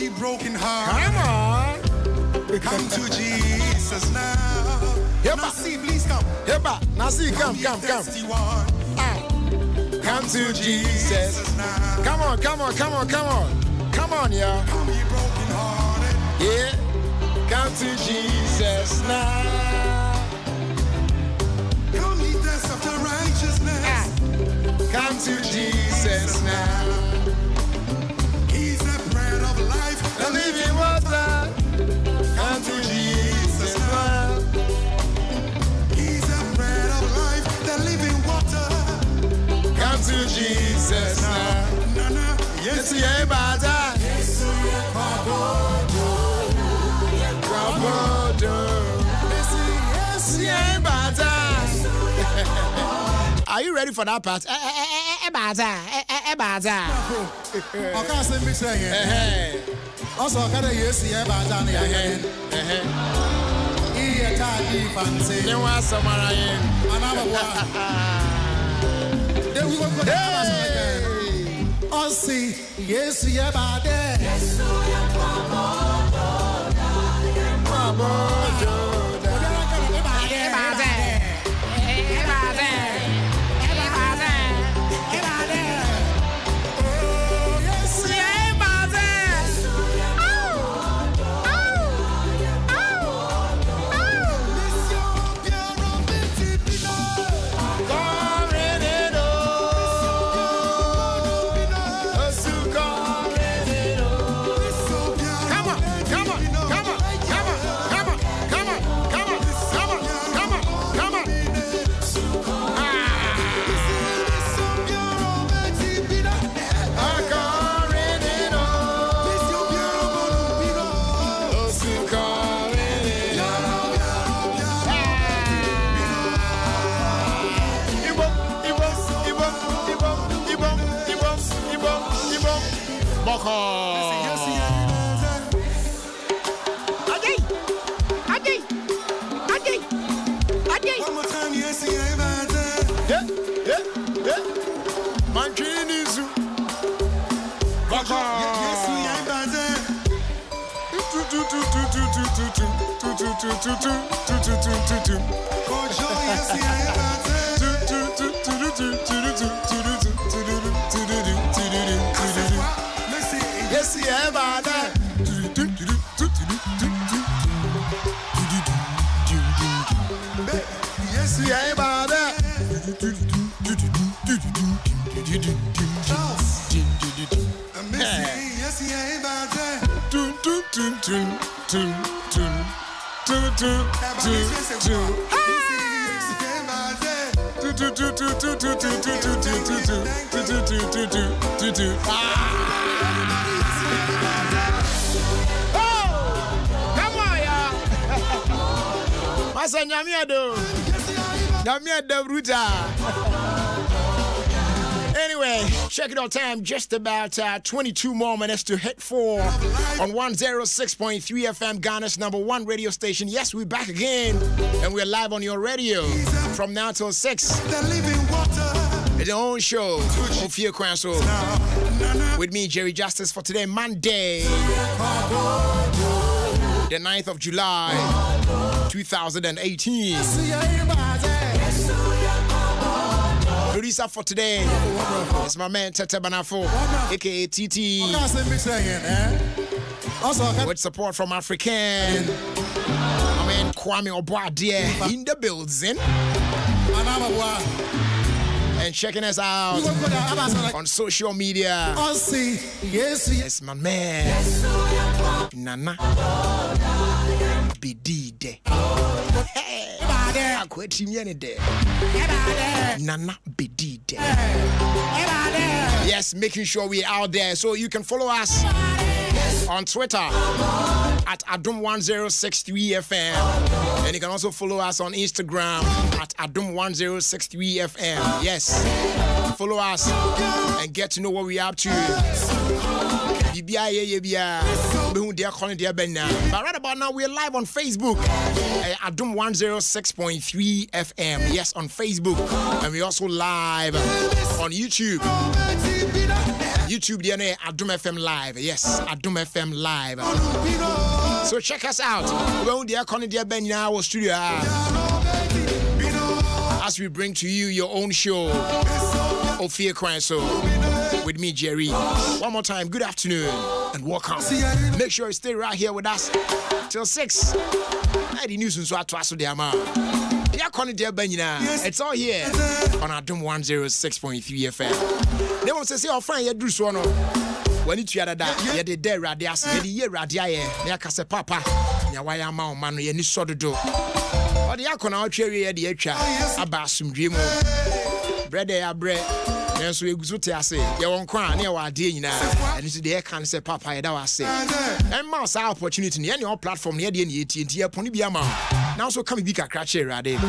ye broken heart. Come on. Come to Jesus now. Nasi, please come. Nasi, come. Come to Jesus now. Come on. Come on, yeah. Come ye broken hearted. Yeah. Come to Jesus now. Come ye dust of the righteousness. Come to Jesus now. He's the bread of life, The living water. Come to Jesus now. He's the bread of life, the living water. Come to Jesus now. Yes, yeah, bada. Yes, yeah, bada. Are you ready for that part? Bada. I can't say me saying. Also, I can't yes, yeah, bada. Here, Tadi, fancy. You want some Mariah? Another one. Then we will go down again. Oh, see, yes, yeah, bada. Yes, Anyway, check it out time. Just about 22 more minutes to hit 4 on 106.3 FM, Ghana's #1 radio station. Yes, we're back again, and we're live on your radio from now till 6. It's our own show, Ofie Kwanso, with me, Jerry Justice, for today, Monday, the 9th of July, 2018. Producer for today is my man Tete Banafo, aka TT, with support from African. My man Kwame Obuadie in the building. And checking us out on social media. It's my man Nana Bedide. Nana Bedide. Yes, making sure we're out there. So you can follow us on Twitter at Adom1063FM. And you can also follow us on Instagram at Adom1063FM. Yes, follow us and get to know what we're up to. But right about now, we're live on Facebook, Adom 106.3 FM. Yes, on Facebook. And we're also live on YouTube. YouTube DNA Adom FM Live. Yes, Adom FM Live. So check us out. We're the Icon Dear Ben in our studio as we bring to you your own show, Ofie Kwanso, with me, Jerry. One more time, good afternoon and welcome. Make sure you stay right here with us till 6. The news is what to the amount. It's all here on Adom 106.3 FM. They want to say, "Oh, fine, you do so no." When you hear that, you the dead radias, you the year radia, you can say, "Papa, you why am I man? You need so to do." Or the Akon out cherry at the echa, about some dream, bread, bread. And so you go to say, "You won't cry near our dear now," and it's the air can say, "Papa, that was say." And mouse our opportunity near your platform near the AT&T upon the Biama. Now so come be a cratcher, Rade.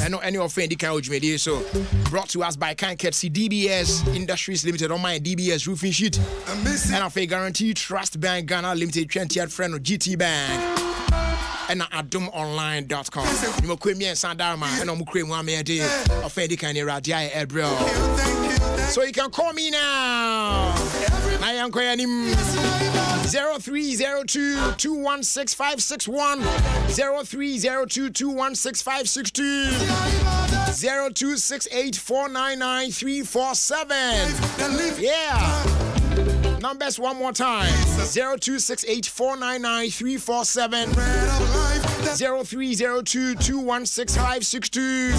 I know any offending couch media, so brought to us by Kanketsi DBS Industries Limited on my DBS roofing sheet. And of a guaranteed trust bank Ghana Limited 20th friend of GT Bank. And adomonline.com. You will create me and Sandarma and I'm creating 1 minute of any kind of radia ebro. So you can call me now. I am calling 0302 216 561 0302 216 562 0268 499 347. Yeah. Numbers one more time. 0268 499 347 0302 216 562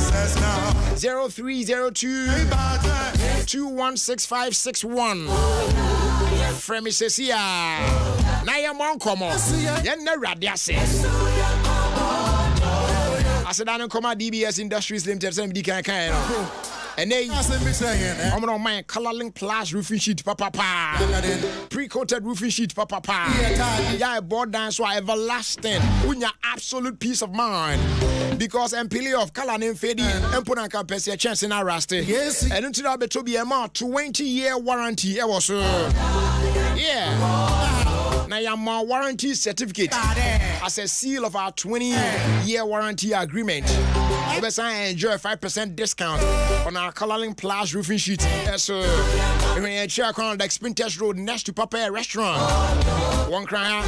0302 216 561. Fremi Sesia. Na ya mon komo. Ye na radia se. Asedano koma DBS Industries Limited sem di kan kan no. And they I'm on my coloring plus roofing sheet papa pre-coated roofing sheet papa yeah board dance so everlasting with your absolute peace of mind because empili of color name fading and put on campus a chance in our rusty yes and until I to be a 20-year warranty yeah now your warranty certificate as a seal of our 20-year warranty agreement. You better enjoy a 5% discount on our coloring plus roofing sheet. So when you check on the Spinters Road next to Papa Restaurant, one cry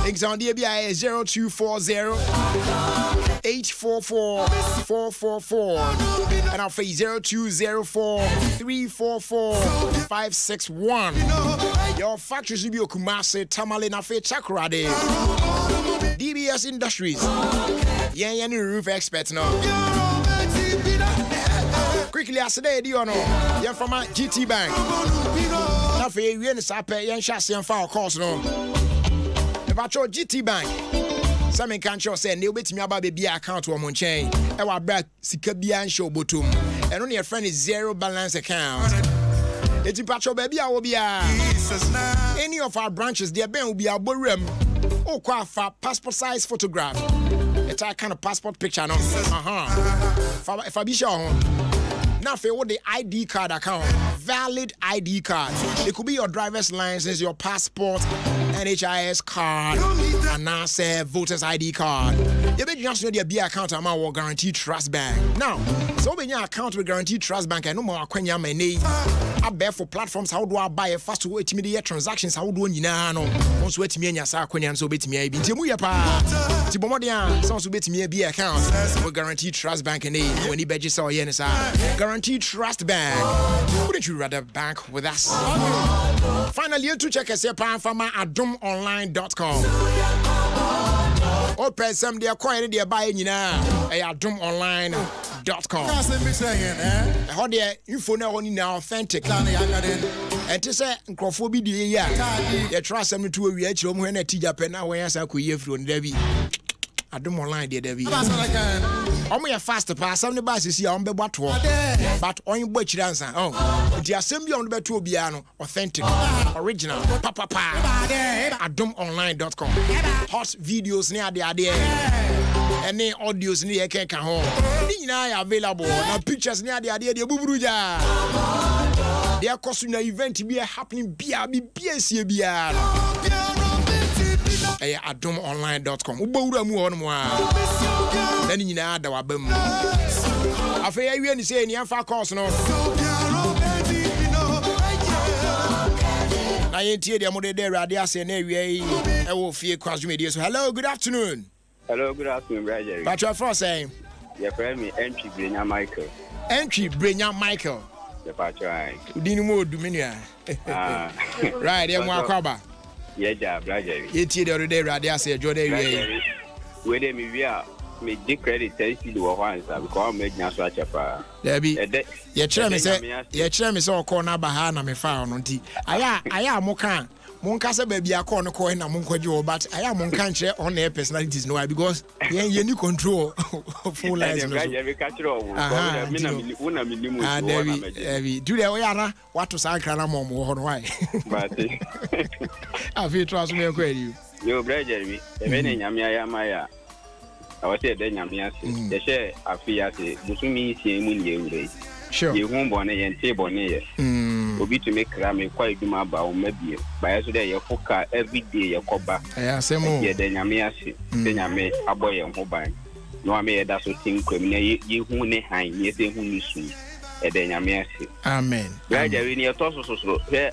example DBI 0240 844 444 and I'll face 0204 344 561. Your factories will be Kumasi, Tamale, Nafe, Chakrade. DBS Industries. Yeah, any roof experts now. Quickly, I said, you know, you're from a GT Bank. Now, for you, you're in chassis and file course, no. About your GT Bank, some can't show say, they'll bet me about the account to a monchain. I will back Sikabia and show bottom. And only a friend is zero balance account. It's about your baby, I will be any of our branches, their Ben will be our room. Oh, quite for passport size photograph. It's a kind of passport picture, no? If I be sure, now for what the ID card account, valid ID card. It could be your driver's license, your passport, NHIS card, and now say voter's ID card. You bet just know the B account amount or guaranteed trust bank. Now, so when your account with guaranteed trust bank, I no more when you may need. I bear for platforms. How do I buy a fast way to media transactions? How do you know? Once wait me and your Sarquinian so bit me. Be Timuya pa. Tibomodia, sounds to bit me a B account with guaranteed trust bank and aid. When he badges or yenisa. Guaranteed trust bank. Wouldn't you rather bank with us? Finally, you to check us up from adomonline.com. Open some they acquired their buying adomonline.com. How their info now only authentic. And to say Crawford be you trust them to a reach when a teacher pen away as I could hear from Debbie. Adom online dear Debbie. I'm a faster pass, some of the buses here on the bottle. But on your butch dancer. Oh, the assembly on the better piano, authentic, original, papa, adomonline.com. Hot videos near the idea. Any audios near a cake at home. Nina available. Now pictures near the idea. Bubuja. They are costing an event to be happening. BSC. Adomonline.com. Ubura mu on mo. Then you know that wabem. After you say any course no. na yentie de mo de radio ase na ewie e wo Ofie Kwanso media. So hello, good afternoon. Hello, good afternoon, brother. But your first saying? Your friend me entry Brenya Michael. Entry Brenya Michael. The patron. Udini mo duminia. Right, e mo akwaba. Yeah, brother. Yentie de radio radio ase jo de ewie. We dey me via me dey credit tell you the one because me nya so achepa. There be. Ye kire me say o call na ba ha na me fa no nti. Aya mo kan. Monka say baby akọ no ko na monkwaje o but aya monka nche on their personalities no because ye ni control full lives no. Yeah, we catch all. Me na me limu so na me. Do the way ara what to say kra na mom ho no why. But I feel trust me kwari. Yo brother me, e be na nyame aya maya. I was say de nyame ase. Ye share afia ase, musumi sie mu nye ure. Sure. Ye hu bone ye nte bone ye. Obi to make rame kwa eduma ba o mabie. Ba yeso de ye foka every day ye koba. Yeah, same. Ye de nyame ase. De nyame aboye ho ban. No ame ye da so tinkwam na ye hu ne han, ye se hu ni su. E de nyame ase. Amen. Gaja we ni e to so. He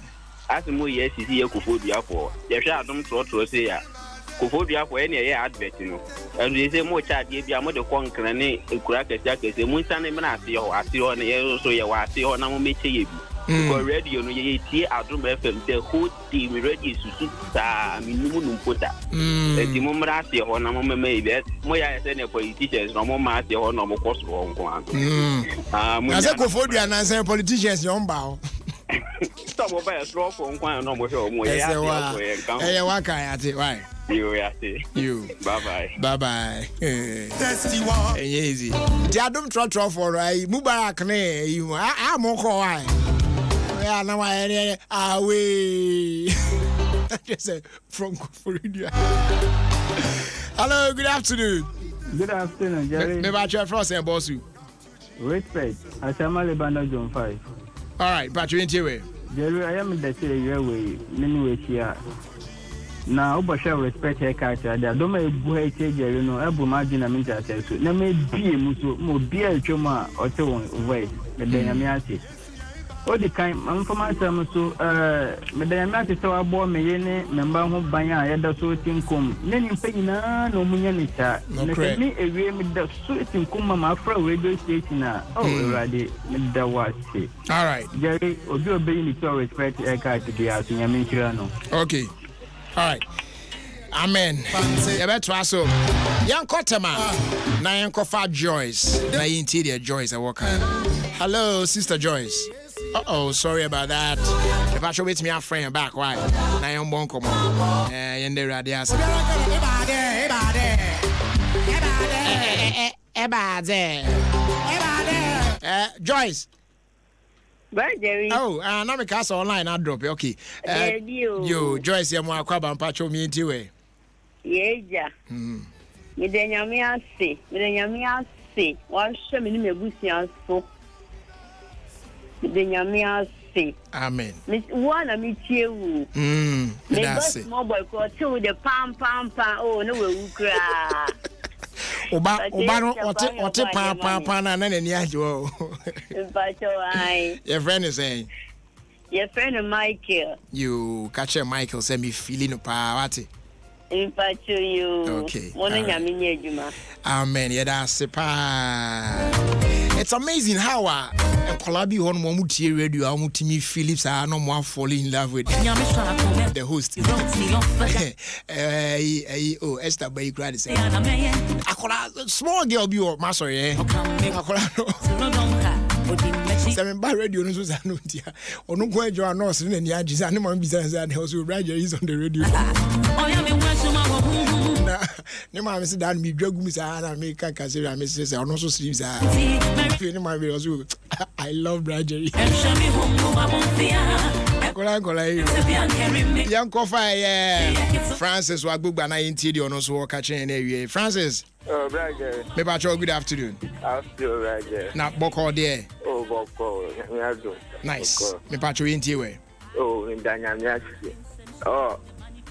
asimo ye sisi ye kofodua for. Ye hwe adom tro se ya. Kofodua for ene ye advert no. And they say mo charge ye bia mo de konkran ne ekura kese mo nsa ne me na ase ho ne ye so ye wa ase ho na mo meche ye bi. Because radio no ye tie Adom FM the whole team radio susu ta minumu numpota. Enti mo mra ase ho na mo me be mo ya say ne politicians no mo ma ase ho no mo koso ho nko an. Na say Kofodua na say politicians yo mba ho. Stop over a straw for nko an no mo hwe o mo ye ase ho ye nkan. Eh wa kan ate why? You. Bye-bye. Bye-bye. Easy. The Adom trot for right. Mubarak ne you. I'm on call. Yeah, now I away. Just say from Florida. Hello, good afternoon. Good afternoon, Jerry. Me ba try frost and boss you. Respect. Asama Lebanda John 5. All right, but you into it. Jerry, I am the say way. Many here. Na obosha respect her culture da do me bu ha Jerry no ebu magina me ja say so na me bie mu so mo bie atwoma o te won voice me da nyame ase o di kan information so me da nyame ase so abo me ye ne memba ho ban a ye da so tinkom ne ni panyina no munya ni ta na me ewie me da so tinkom ma afra radio station a already me da wase. All right, Jerry obi obey ni to respect her culture dia so nyame nkira no. Okay. All right. Amen. You better try so. Young Kotema. Na yanko fa Joyce. Na interior Joyce I work. Hello, Sister Joyce. Sorry about that. If I show wait me a friend back, why? Na young bon come on. Yende radias. Joyce. Jerry. Oh, now me cast online I drop it. Okay. You Joyce ya mwa kwa ba mpacho mi ntiwe. Yeja. Me de nyame ase. Wa hwe me ni mebusi aso. Me de nyame ase. Amen. Me wana me tie wu. Me boss small boy ko te with the pam. Oh, no we ukra. Oba no ote pa na ni aje wo. Mpacho ai. Your friend is saying. Your friend Michael. You catch Michael say me feeling pa what? Mpacho you. Okay. Mono nyame nya adwuma. Amen. Yeah, that's it's amazing how Kolabi on Momuti radio, Mutimi Phillips are no more falling in love with the host. Esther Bay grad say small girl be your master, yeah. Seven by radio news and or no quite your nurse in the edges and no business and also radio is on the radio. No man said that me drug me and make a casera missus and also sleeps. I love Bradley. Young Kofa, Francis Wagbuba na interior no so catching area. Francis. Oh, Bradley. Maybe good afternoon. After Bradley. Now Boko there. Oh, Boko. Nice. Maybe interior. Oh, in Danyam. Oh.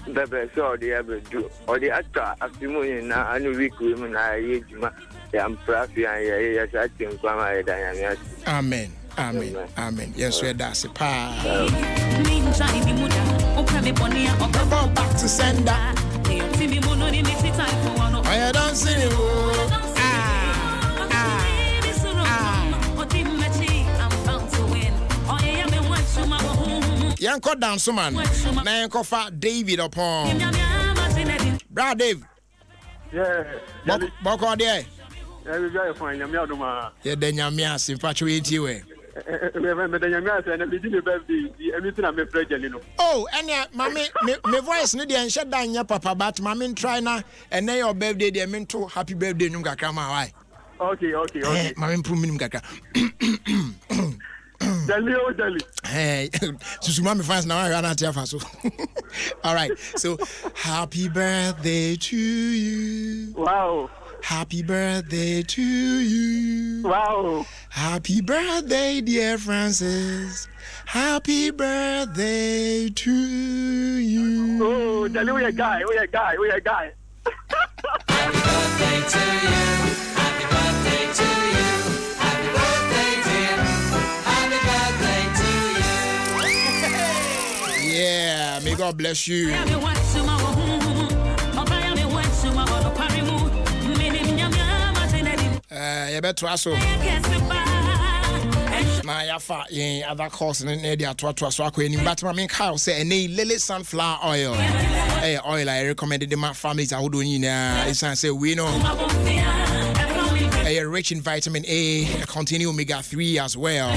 The best or the ever do or the actor after moon now and week women I am proud and yes I think Amen. Yes, that's a pa. Go back to sender. I don't see you. Yanko dance man. Na yanko fa David upon. Bra Dave. Yeah. Boko there. Yeah, we are fine. I'm out of my. Yeah, then Yamia infatuated way. Oh, and yeah, mammy, my voice need and shut down your papa, but mammy try now, and then your birthday, they meant to happy birthday, Nunga Kama. Okay. Mammy Pumim Gaka. Hey, Susumami fans now. I ran out of us. All right, so happy birthday to you. Wow. Happy birthday to you. Wow. Happy birthday, dear Francis. Happy birthday to you. Oh, Dali, we a guy. Happy birthday to you. Happy birthday to you. Happy birthday, dear. Happy birthday to you. Yeah, may God bless you. You better also. Now, yafa in other course and then they are to so I but my main cow say and lily sunflower oil. Hey, oil I recommended the my families I would do it's say we know. Rich in vitamin A, continue omega-3 as well.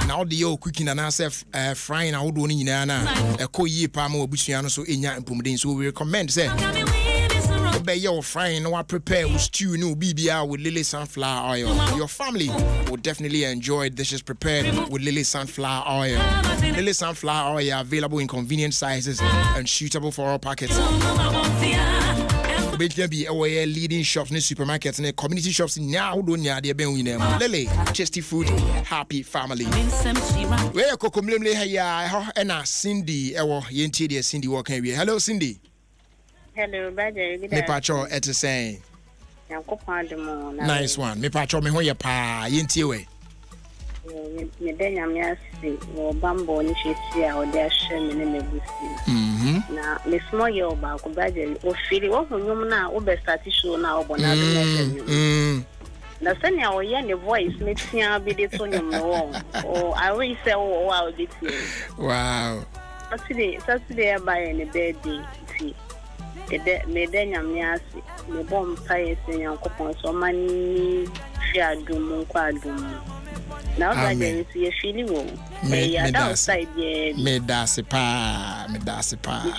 Now the old cooking and ourselves frying I would do a coy palm or bushano so in your so we recommend say. Your frying or prepare with stew no BBR with lily sunflower oil. Your family will definitely enjoy dishes prepared with lily sunflower oil. Lily sunflower oil available in convenient sizes and suitable for all pockets. Be away leading shops in supermarkets and community shops in now don't ya dear Ben Lily, tasty food, happy family. Where Cocomlimle Haya and Cindy, our Yentia Cindy walking here. Hello, Cindy. Hello, Badger. Me pacho at the same. Nice one. Me pacho me hoya pa yintiwe. Me denya me asi wo bambo ni hwesia o de ahwe me ne mebusi. Na me small yo ba ko Badger o fili wo honwom na wo be start show na obona do na sanya o ye ne voice me tia bi de to nyom no. Oh, I will say oh wow this. Wow. Saturday by ne birthday. Me nyamiasi me bom paye senyankopon so mani fi adum kwa adum na oda je ye fili wo me ya da outside ye me dase pa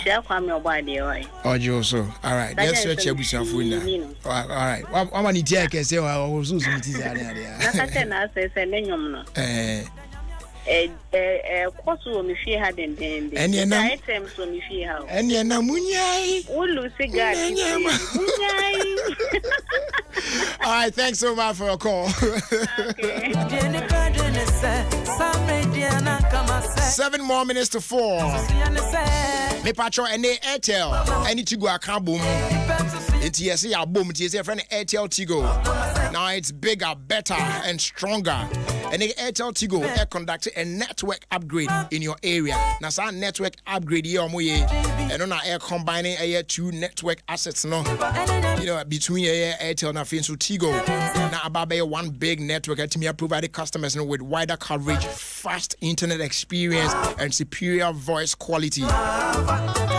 she akwa me obade oi ojo so all right let's switch abusanfo na all right wa mani tie ke se wa so so miti za na na kate na se nenyom no koso mi fi ha den items so mi fi ha ene na munyai ulu cigar munyai. All right, thanks so much for your call. Okay. 7 more minutes to 4. Me patro ene Airtel ene Tigo account boom. It's yes ya boom it's your friend Airtel Tigo. Now it's bigger, better and stronger. And the Airtel Tigo conduct a network upgrade in your area. Now some network upgrade here and on air combining a 2 network assets no. You know between Airtel and Finso Tigo. Now about 1 big network that me provide customers with wider coverage, fast internet experience and superior voice quality.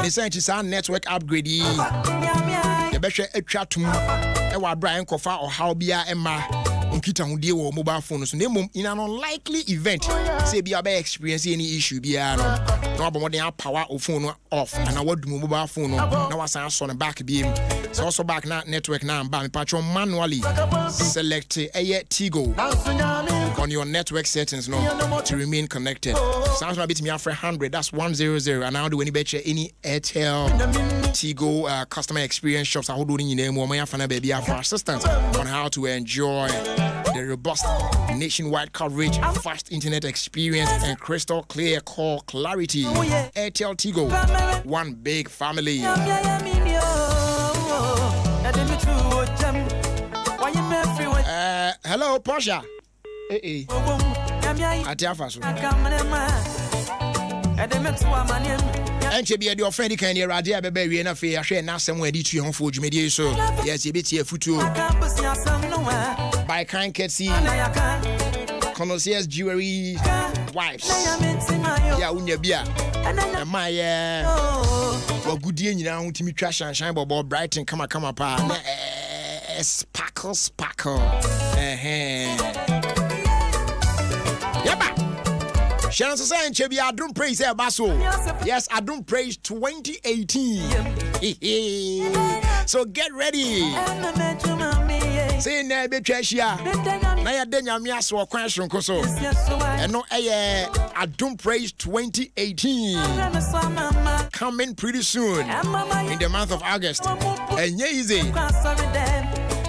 They say it's a network upgrade. The best chatum ewa Brian Kofa or how bia Emma unkita hundie wo mobile phone so name in an unlikely event say bia be experience any issue bia no about power of phone off and I would mobile phone now was on back beam so also back na network now ba me patron manually select a Tigo on your network settings no to remain connected. Sounds like bit me after 100 that's 100 and now do any betcha any Airtel Tigo customer experience shops I hold in name my fan baby for assistance on how to enjoy the robust nationwide coverage, fast internet experience and crystal clear call clarity. Airtel Tigo, one big family. Hello, Portia. Hey. Atiafaso. And she be a dear friend, can hear idea, baby, and a fair share now somewhere did you home for Jimmy. So, yes, you bet here for two. By kind Ketsy, connoisseurs jewelry, wives. Yeah, when you be and my well, good day, you know, to me trash and shine, but bright and come up, sparkle. Yaba. Shannon saying, Chebi, Adom Praise Basso. Yes, Adom Praise 2018. So get ready. Say, Nebe Trashia. Naya Denya Miaso, question Koso. And no, Adom Praise 2018. Coming pretty soon in the month of August. And yeah, easy.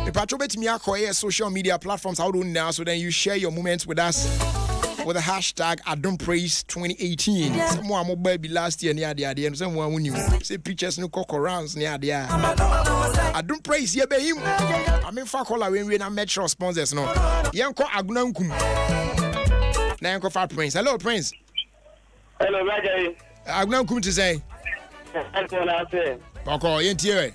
The patrobet me acquire social media platforms out now, so then you share your moments with us with the hashtag Adom Praise 2018. Someone mobile be last year near the idea, and someone when you say pictures no cock rounds near the Adom Praise ye be him. I mean for call when we na metro sponsors no. Yanko Agunankum. Na yanko for Prince. Hello Prince. Hello Roger. Agunankum to say. Okay, yentie.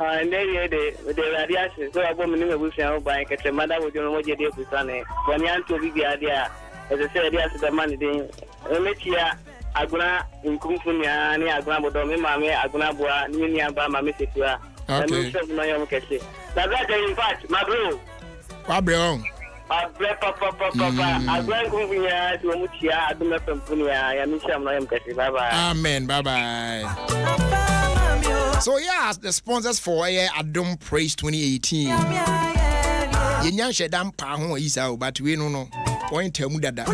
And then the radiation, so I go in the bush by a mother with your mojo dear Pusane. When you to be the idea, as I said, yes, the money thing. Here, Aguna in Kumfunia, near Agunabodomi, Mamma, Agunabua, Ninia, Bama, Mississippi. Okay. That's in fact, my bro. Pablo. Papa, I grant Kumfunia to Mutia, Aduna Kumfunia, and Micham, I am Cassie. Bye bye. Amen. Bye bye. So yeah, the sponsors for Adom Praise 2018. Yenyan shedam pa ho isa but we no point tell mu dada.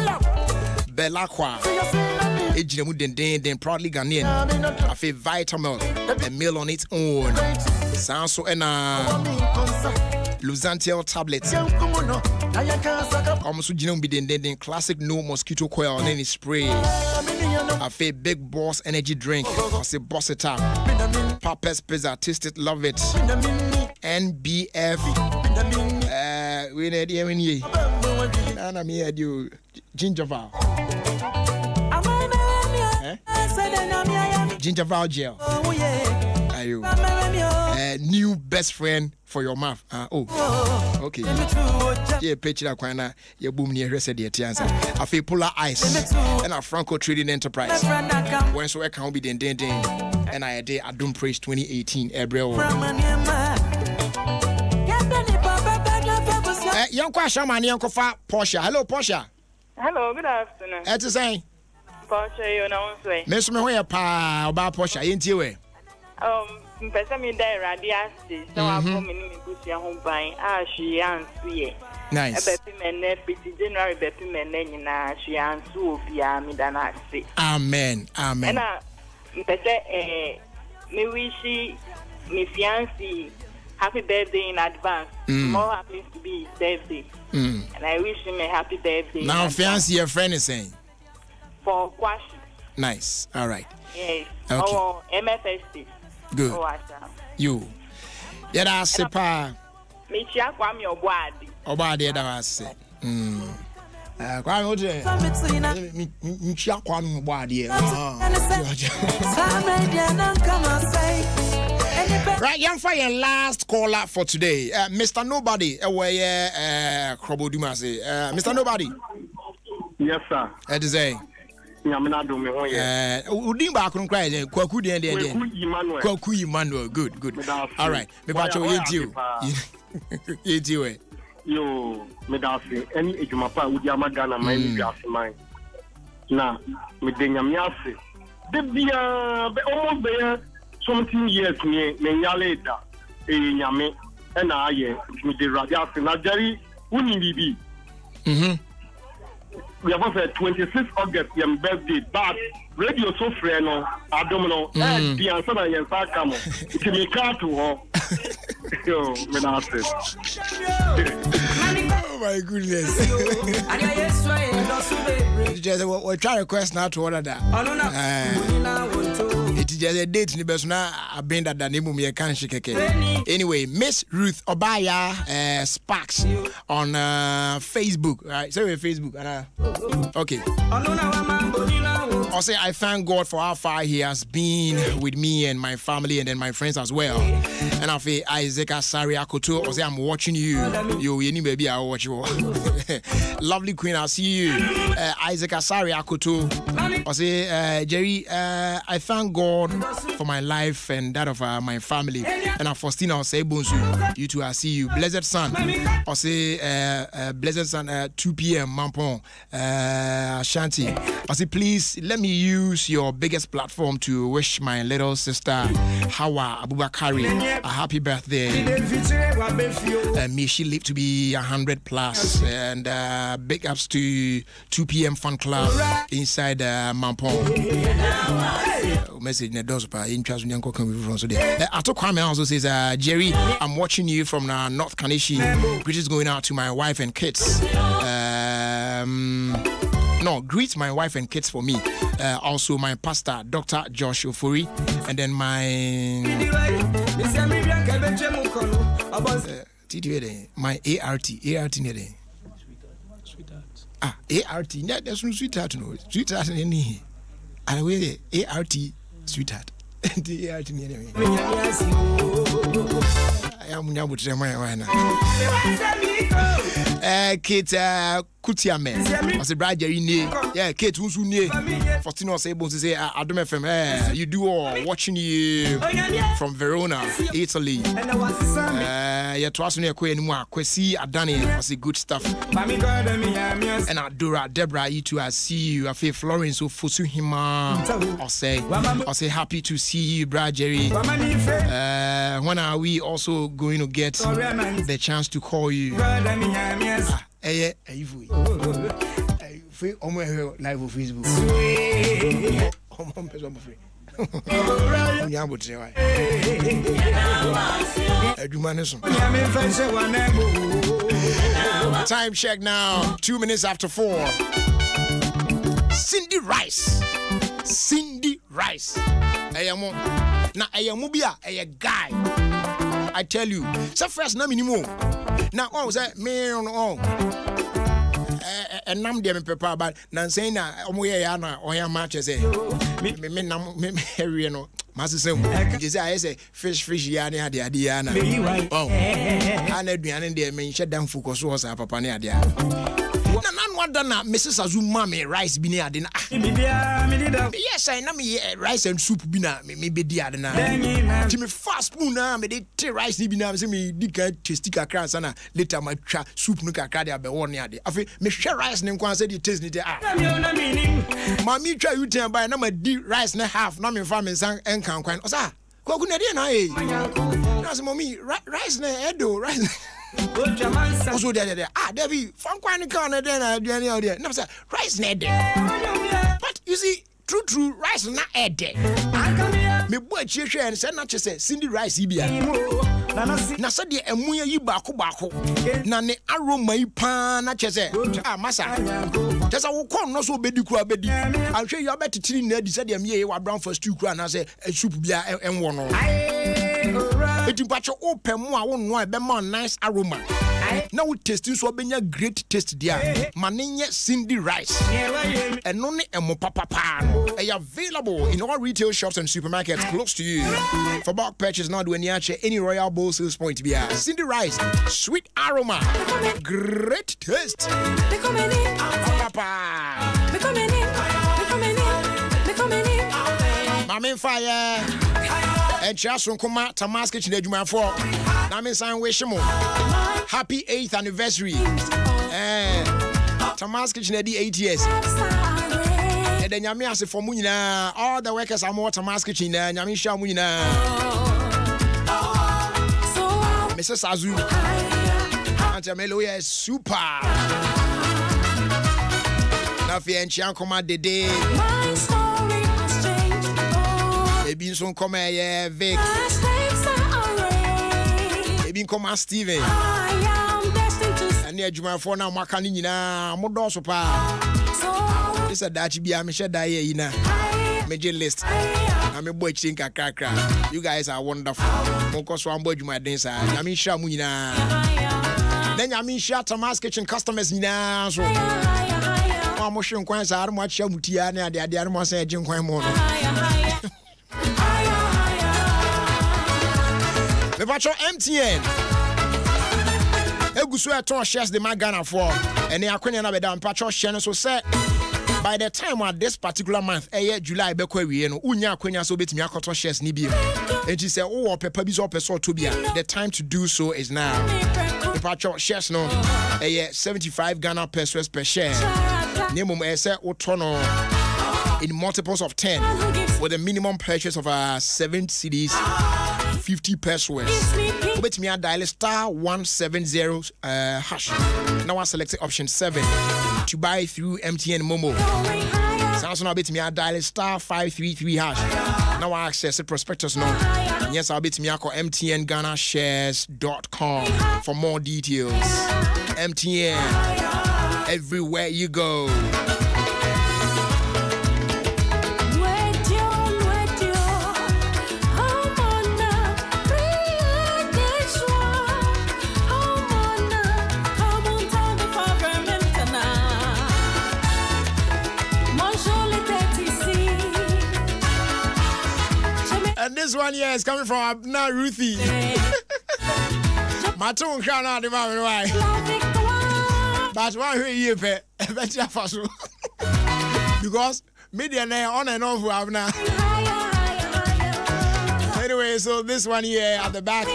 Bella kwa. Ejina mu den proudly Ghanaian. Afi Vitamil, a meal on its own. Sanso ena Luzantil tablets. Almost jina mu den classic no mosquito coil and any spray. Afi Big Boss energy drink. I say boss it up. Papa's Pizza, tasted, love it. NBF. We need you. Nana me had you gingerval. Gingerval gel. Are you? New best friend for your mouth. Okay. Yeah, picture that kind of your boom near reset the tianza. I feel Polar Ice and a Franco Trading Enterprise. When so I can't be den. And I did Adom Praise 2018 April. Young Kwasha man, young Kofa Portia. Hello, Portia. Hello, good afternoon. That's the same. Portia, you know, say. Miss me where pa about Portia, ain't you? Person me die radiasi, so I come in the home buying. She answer. Nice. A baby man, pretty January baby man, she answer via me than I say. Amen. And me wish me fiancé happy birthday in advance. More happens to be his birthday. And I wish him a happy birthday. Now fiancé your friend is saying. For Kwashi. Nice. All right. Yes. Okay. Or MFST. Good. You. Yeah, that's a pa. Me chia kwam your body. Obadi that was say. Kwam oje. Me chia kwam your body. Right, young fire last caller for today. Mr. Nobody, Mr. Nobody. Yes, sir. That is a. Udin back on cry, Kwaku Emmanuel. Good. All right. Me pacho you. Yo, me dafi. Any ejumapa udi amagana mine dafi mine. Na, me denyamiase. Debia be almost be something years me nyaleda. Nyame na aye me de radiasi na jari uni bibi. We have on 26 August, your birthday, but radio so friend, Adom, the answer I am back. It's me car to her. Yo, oh my goodness. We're trying to request now to order that. It's just a date ni best na abenda da nemu me kan shikeke. Anyway, Miss Ruth Obaya Sparks on Facebook. Right? So Facebook. Okay. I'll say I thank God for how far He has been with me and my family and then my friends as well. And I feel Isaac Asari Akoto. I'll say I'm watching you. You any baby I'll watch you. Lovely Queen, I'll see you. Isaac Asari Akoto. I'll say Jerry, I thank God for my life and that of my family. And I Faustina, I'll say Bonsu. You too, I see you. Blessed Son. I'll say Blessed Son 2 p.m. Mampon Ashanti. I'll say please let me use your biggest platform to wish my little sister Hawa Abubakari a happy birthday. May she live to be 100 plus. And big ups to 2 p.m. Fun Club inside Mampong. Message in the doors, but interest in from so there. Ato Kwame also says, Jerry, I'm watching you from North Kanishi. Greetings going out to my wife and kids. No, greet my wife and kids for me. Also, my pastor, Dr. Josh Ofuri, and then my ART. ART. There's no sweetheart, no. Sweetheart in any. I will ART, sweetheart. The ART near me. I am now with my Kate Kutiame. I said, Brad Jerry, yeah, Kate who's near. Faustino was able to say, Adom FM, you do all watching you from Verona, Italy. Yeah, to us, Kwesi Adani, I say good stuff. And Adora, Deborah, you too, I see you. I feel Florence, so Fosu Hima. I'll say happy to see you, Brad Jerry. When are we also going to get the chance to call you? Live on Facebook. Time check now, 2 minutes after 4. Cindy Rice. Now I am a guy. I tell you, so first na minimum. Now I was me on. And nam dem pepper but nan say na omo ya na oya match say me area no masesem je say I say fish ya ne ade ya na oh ana aduane dem me hye dan focus so sa papa ne ade na nan wada na Mrs. Azuma me rice bi ne ade na yes I na me rice and soup bi na me be di ade na ti me fast spoon na me dey tea rice ni bi na say me di ka tasty kakra sana later ma twa soup no kakra de abewo ne ade afi me hwe rice ne nkwan say the taste ni dey ma mi twa you ten by na ma di rice na half na me fa me san enkan kwan o sa kwaku na dey na na say mommy rice na edo rice also there Debbie Fankwan can there no say rice na there but you see true rice na there me boy chehwe and say na say Cindy rice ibia na say de emuya yi baako na ne aroma yi pa na chese masa chese wo kon no so bedi kura bedi ahwe you abetitiri na di say de me wa brown for stew kura na say soup bia enwo no eti pacho open mu a wo no e be ma nice aroma na we tasting so benya great taste dia manenye Cindy rice eno ne emo papa no e available in all retail shops and supermarkets close to you. For bulk purchase now do any Royal Bowl sales point be Cindy rice, sweet aroma, great taste. Papa Mame fire and Chasun Kuma Tamas Kitchen Eduma for Name Sign Wishimo. Happy 8th anniversary. Tamas Kitchen 8 years. And then Yami as for Munina, all the workers are more Tamas Kitchen and Yami Sha Munina. Mrs. Azu Auntie Meloya is super. Nafi and Chian Koma de day. Ebin son come here, Vic. Ebin come Steven. And near Juma for now, Macanina, Modosopa. This is a Dachi Bia Misha Diana. Major list. I'm a boy chinka kakra. You guys are wonderful. Moko one boy my dance. I mean Shamuna. Then I mean shut Thomas Kitchen customers now. So I'm motion coins are much Shamutiana, the other one said Jim Quamon. The Pacho MTN. Egusua ton shares the Magana for and they are queen and Abedam Pacho Shannon so said. By the time of this particular month, July, Bekwe, and Unya Quenya so bit me a cotton shares Nibia. And she said, oh, Peppa Bizzo Peso Tubia. The time to do so is now. The patch shares no 75 Ghana pesos per share. Nemum Ese Otono in multiples of 10 with a minimum purchase of 7 CDs, 50 pesos. Bet me a dial *170 hash. Now I select option 7 to buy through MTN Momo. Sounds now bet me a dial *533 hash. Now I access the prospectus now. And yes, I'll bet me a call mtnGhanaShares.com for more details. MTN, everywhere you go. And this one here is coming from Abna Ruthie. My tongue can't out the moment, why? But why are you pay? Because media on and off have now. Anyway, so this one here at the back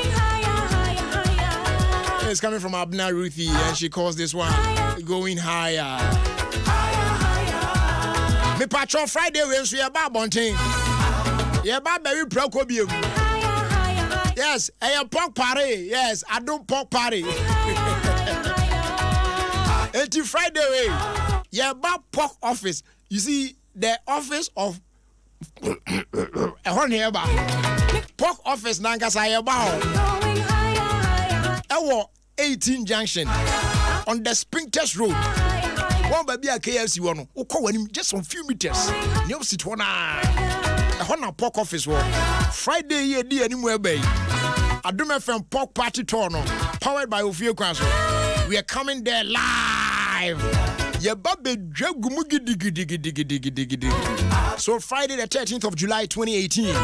is coming from Abna Ruthie, and she calls this one Going Higher. Me patron Friday when we are babonting. Yeah, baby, Procobio. Yes, a pork party. Yes, I do pork party. Until Friday, yeah, pork office. You see, the office of a horn here, pork office, Nangasaya Bao. 18 Junction on the Springtest Road. One baby a KFC one. Oh, call him just some few meters. You sit one. A pork office war. Friday ye di anywhere bay. Adom FM pork party tour no. Powered by Ofie Kwanso. We are coming there live. Ye babe dragumugi digi. So Friday the 13th of July 2018.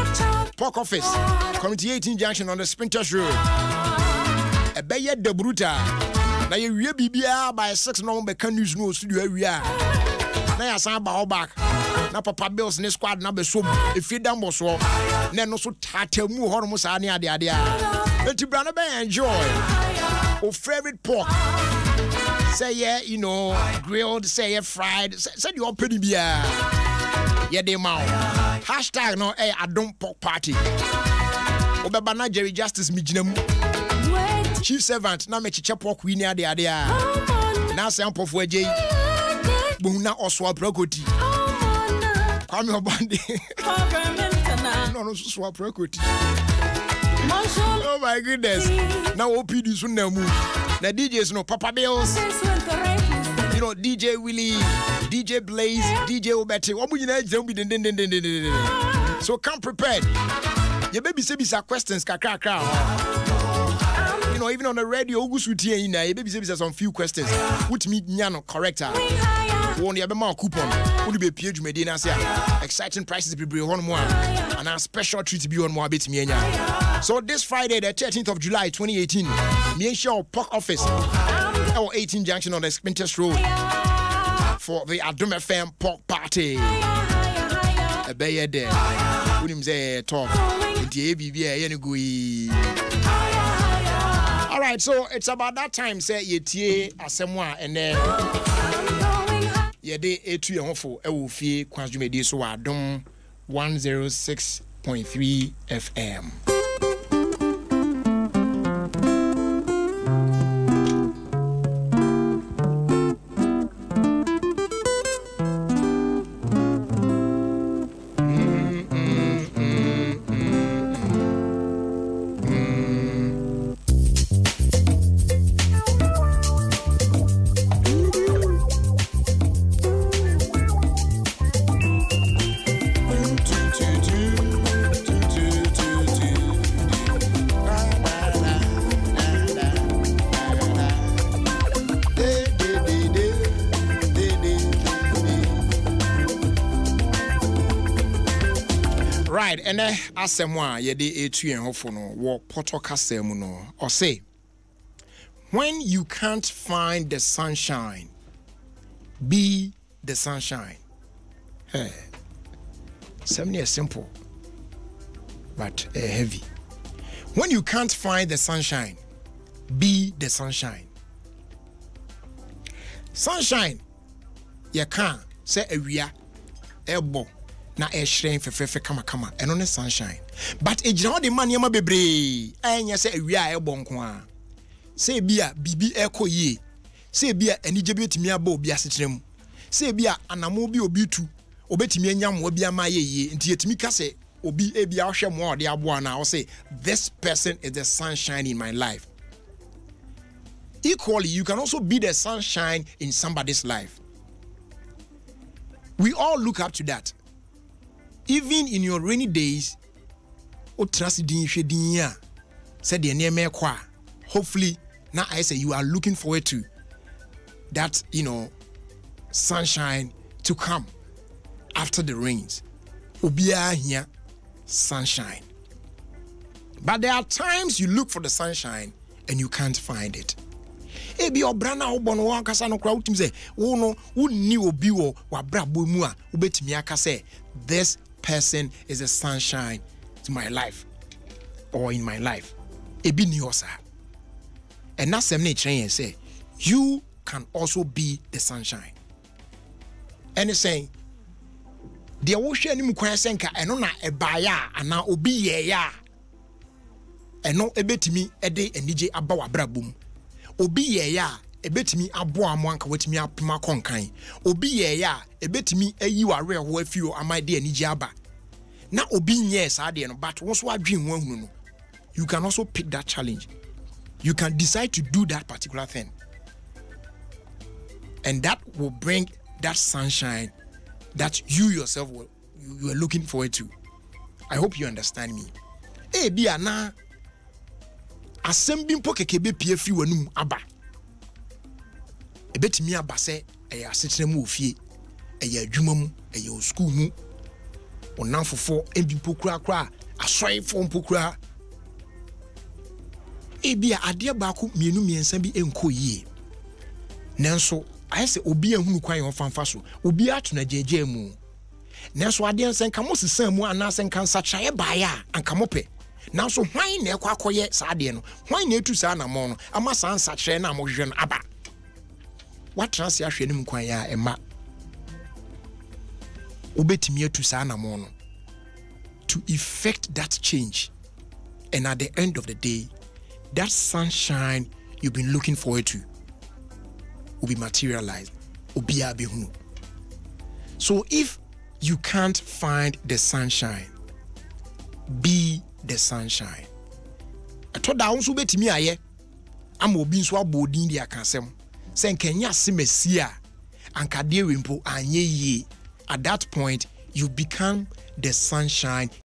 Pork office. Community 18 Junction on the Springtest Road. A bay de bruta. Now you will be by 6 no be can use no studio area. Now ya san ba back. Na papa bills ne squad na be so if you damn boss wo na no so tatemu ho no sa ne ade ade a enti bra na be enjoy o favorite pork say yeah, you know, grilled, say yeah, fried, say you open bia yeah dey ma hashtag no Adom pork party obeba na Jerry Justice mi gina mu chief servant na me chiche pork wi ne ade ade a na say ampofo agye Buna Oswa Prokoti. Kwame Obande. No, Swap Prokoti. Oh my goodness. Now OPD soon now move. The DJs no Papa Bills. You know, DJ Willie, DJ Blaze, DJ Obete. So come prepared. Your baby say bisa questions kakra. You know, even on the radio, Ogusuti in there, baby say some few questions. Put me nyano corrector. One year coupon. Would be page Medina say exciting prices be on more and a special treat to be on more bit me. So this Friday, the 13th of July 2018, me and Shaw Pork Office or 18 Junction on the Spinters Road for the Adom FM Pork Party. A bay there. Wouldn't say talk. All right, so it's about that time. Say ye asemwa and then. Yede etu ye hofo e wo fie Kwanso so Adom 106.3 FM. ene asɛm a yɛde etu yɛn hofo no wɔ pɔtɔ kasa mu no ɔse when you can't find the sunshine be the sunshine. Hey, something is simple but heavy. When you can't find the sunshine be the sunshine. Sunshine you can't say awia ebo na ehre fefefe kama eno ne sunshine but ejina de man yema bebre anya se awia ebo nko a se bia bibi ekoye se bia anije betimi aba obi asetrem se bia anamo bi obi tu obetimi anyam obi amaye nti yetimi ka se obi ebia ohwe mo ode abo na o say this person is the sunshine in my life. Equally, you can also be the sunshine in somebody's life. We all look up to that. Even in your rainy days, hopefully now I say you are looking forward to that, sunshine to come after the rains. Obia here, sunshine. But there are times you look for the sunshine and you can't find it. Ebi obrana obon wo akasa no kra utim say wo no wonni obi wo wabrabo mu a ubetimi aka say this person is a sunshine to my life or in my life. Ebi ni osa. And na sem na train say you can also be the sunshine. And it's saying the wo hwe anim kwan senka eno na ebaya ana obi ye ya eno ebetimi ede anije aba wabrabo mu. Obi ye ya ebetimi abo amanka wetimi apema konkan obi ye ya ebetimi ayi ware ho afio amade anije aba na obi nye sa de no but wonso adwen ho ahunu no you can also pick that challenge. You can decide to do that particular thing and that will bring that sunshine that you yourself you are looking forward to. I hope you understand me. Bia na asem bi mpo kekebe pie fi wanum aba ebetimi aba se eya asetrem ofie eya adwuma mu eya school mu onamfofo embi mpo kura asoyefo mpo kura ebia ade baako mienu miensa bi enko yie nanso ayese obi ehunu kwan yon fanfa so obi atuna jeje mu nanso ade nsenka mo sesan mu ana senka nsachaye baaya anka mope. Now so why na ekwa koye saade no why na etu sa na mo no ama sansa kire na mo hwe no aba what trans ya hwe nim kwan ya ema obetimi etu sa na mo no to effect that change and at the end of the day that sunshine you've been looking forward to will be materialized obia be hunu. So if you can't find the sunshine be the sunshine. I told that also betimi aye am obi nso abodin dia kansem sen kenya semesia anka de wimpo anye yi. At that point you become the sunshine